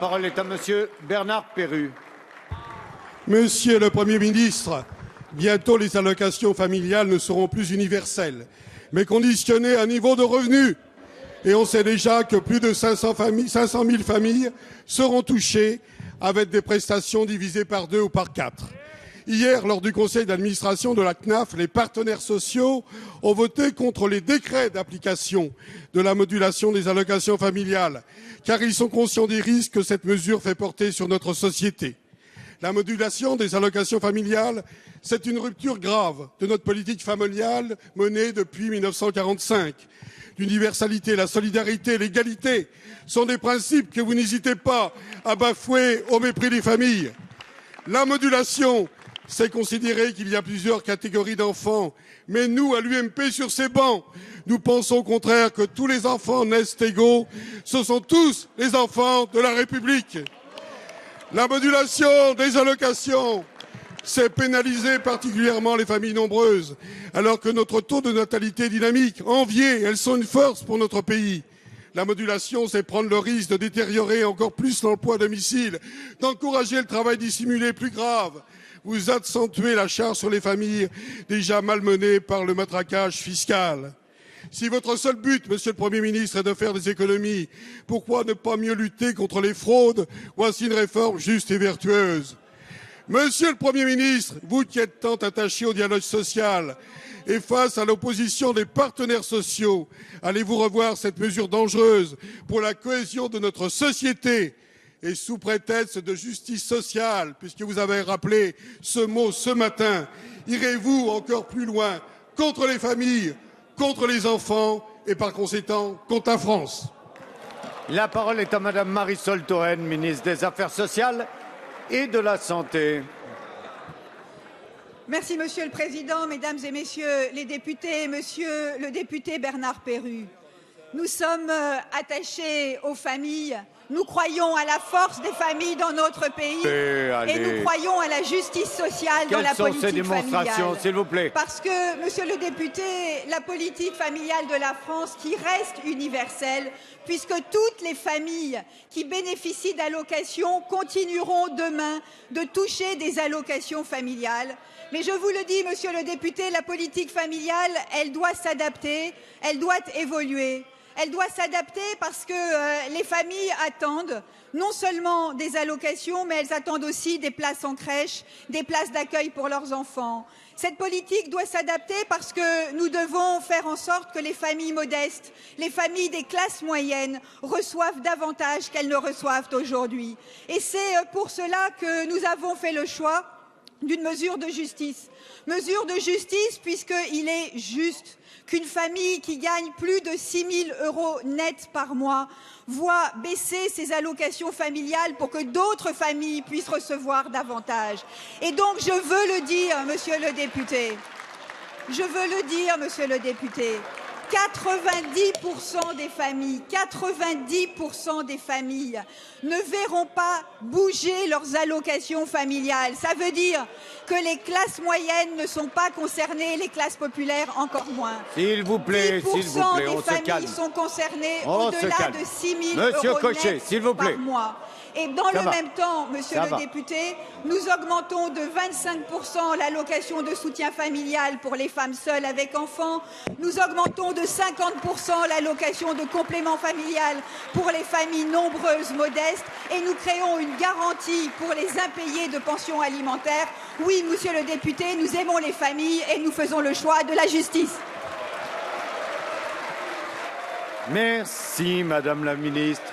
La parole est à Monsieur Bernard Perrut. Monsieur le Premier ministre, bientôt les allocations familiales ne seront plus universelles, mais conditionnées à un niveau de revenu. Et on sait déjà que plus de 500 000 familles seront touchées avec des prestations divisées par 2 ou par 4. Hier, lors du conseil d'administration de la CNAF, les partenaires sociaux ont voté contre les décrets d'application de la modulation des allocations familiales, car ils sont conscients des risques que cette mesure fait porter sur notre société. La modulation des allocations familiales, c'est une rupture grave de notre politique familiale menée depuis 1945. L'universalité, la solidarité, l'égalité sont des principes que vous n'hésitez pas à bafouer au mépris des familles. La modulation, c'est considérer qu'il y a plusieurs catégories d'enfants. Mais nous, à l'UMP, sur ces bancs, nous pensons au contraire que tous les enfants naissent égaux. Ce sont tous les enfants de la République. La modulation des allocations, c'est pénaliser particulièrement les familles nombreuses, alors que notre taux de natalité est dynamique, envié, elles sont une force pour notre pays. La modulation, c'est prendre le risque de détériorer encore plus l'emploi à domicile, d'encourager le travail dissimulé plus grave. Vous accentuez la charge sur les familles déjà malmenées par le matraquage fiscal. Si votre seul but, Monsieur le Premier ministre, est de faire des économies, pourquoi ne pas mieux lutter contre les fraudes? Voici une réforme juste et vertueuse. Monsieur le Premier ministre, vous qui êtes tant attaché au dialogue social, et face à l'opposition des partenaires sociaux, allez-vous revoir cette mesure dangereuse pour la cohésion de notre société? Et sous prétexte de justice sociale, puisque vous avez rappelé ce mot ce matin, irez-vous encore plus loin contre les familles, contre les enfants et par conséquent contre la France? La parole est à Madame Marisol Touraine, ministre des Affaires sociales et de la Santé. Merci Monsieur le Président, Mesdames et Messieurs les députés, Monsieur le député Bernard Perrut. Nous sommes attachés aux familles, nous croyons à la force des familles dans notre pays et nous croyons à la justice sociale dans la politique familiale. Quelles sont ces démonstrations, s'il vous plaît? Parce que, Monsieur le député, la politique familiale de la France qui reste universelle, puisque toutes les familles qui bénéficient d'allocations continueront demain de toucher des allocations familiales. Mais je vous le dis, Monsieur le député, la politique familiale, elle doit s'adapter, elle doit évoluer. Elle doit s'adapter parce que les familles attendent non seulement des allocations, mais elles attendent aussi des places en crèche, des places d'accueil pour leurs enfants. Cette politique doit s'adapter parce que nous devons faire en sorte que les familles modestes, les familles des classes moyennes reçoivent davantage qu'elles ne reçoivent aujourd'hui. Et c'est pour cela que nous avons fait le choix d'une mesure de justice. Mesure de justice puisqu'il est juste qu'une famille qui gagne plus de 6 000 € net par mois voit baisser ses allocations familiales pour que d'autres familles puissent recevoir davantage. Et donc, je veux le dire, Monsieur le député, 90% des familles ne verront pas bouger leurs allocations familiales. Ça veut dire que les classes moyennes ne sont pas concernées, les classes populaires encore moins. S'il vous plaît, 10% on se calme. des familles sont concernées au-delà de 6 000 € net par mois. Et dans le même temps, Monsieur le député, nous augmentons de 25% l'allocation de soutien familial pour les femmes seules avec enfants. Nous augmentons de 50% l'allocation de complément familial pour les familles nombreuses modestes. Et nous créons une garantie pour les impayés de pensions alimentaires. Oui, Monsieur le député, nous aimons les familles et nous faisons le choix de la justice. Merci, Madame la Ministre.